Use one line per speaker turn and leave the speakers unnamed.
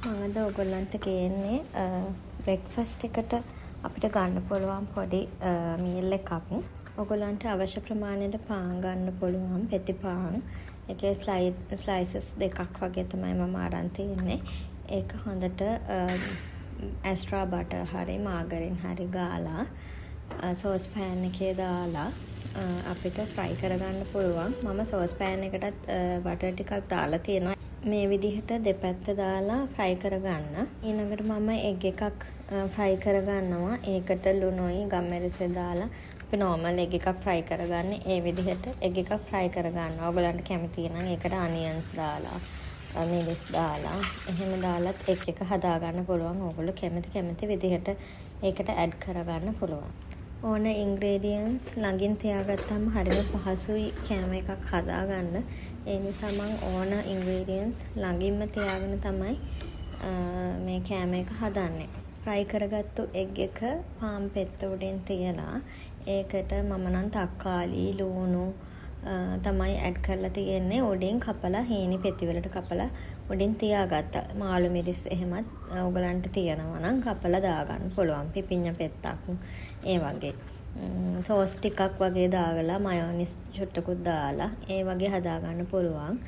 මම අද ඔයගොල්ලන්ට ගේන්නේ බ්‍රෙක්ෆාස්ට් එකට අපිට ගන්න පුළුවන් පොඩි මීල් එකක්. ඔයගොල්ලන්ට අවශ්‍ය ප්‍රමාණයට පාන් ගන්න පුළුවන්, පෙති පාන්. ඒකේ ස්ලයිසස් දෙකක් වගේ තමයි මම අරන් තියෙන්නේ. ඒක හොඳට ඇස්ට්‍රා බටර් හරි මාගරින් හරි ගාලා සෝස් පෑන් එකේ දාලා අපිට ෆ්‍රයි කරගන්න පුළුවන්. මම සෝස් පෑන් එකටත් බටර් ටිකක් දාලා තියෙනවා. මේ විදිහට දෙපැත්ත දාලා ෆ්‍රයි කරගන්න. ඊළඟට මම එග් එකක් ෆ්‍රයි කරගන්නවා. ඒකට ලුණුයි ගම්මිරිසෙ දාලා අපි නෝමල් එග් එකක් ෆ්‍රයි කරගන්නේ. ඒ විදිහට එග් එකක් ෆ්‍රයි කරගන්නවා. ඔයගලන්ට කැමති නම් ඒකට අනියන්ස් දාලා මිරිස් දාලා එහෙම දාලත් එග් එක හදාගන්න පුළුවන්. ඕගොල්ලෝ කැමති විදිහට ඒකට ඇඩ් කරගන්න පුළුවන්. ඕන ඉන්ග්‍රේඩියන්ට්ස් ළඟින් තියාගත්තාම හරිම පහසුයි කෑම එකක් හදාගන්න. ඒ නිසා මම ඕන ඉන්ග්‍රේඩියන්ට්ස් ළඟින්ම තියාගෙන තමයි මේ කෑම එක හදන්නේ. ෆ්‍රයි කරගත්තු එග් එක පාන් පෙත්ත උඩින් තියලා ඒකට මම නම් තක්කාලි ලුණු තමයි ඇඩ් කරලා තියෙන්නේ. උඩින් කපලා හීනි පෙති වලට කපලා උඩින් තියාගත්තා. මාළු මිරිස් එහෙමත් ඔයගලන්ට තියනවා නම් කපලා දාගන්න පුළුවන්. පිපිඤ්ඤ පෙත්තක් ඒ වගේ. සෝස් ටිකක් වගේ දාගලා මයෝනිස් චුට්ටකුත් දාලා ඒ වගේ හදාගන්න පුළුවන්.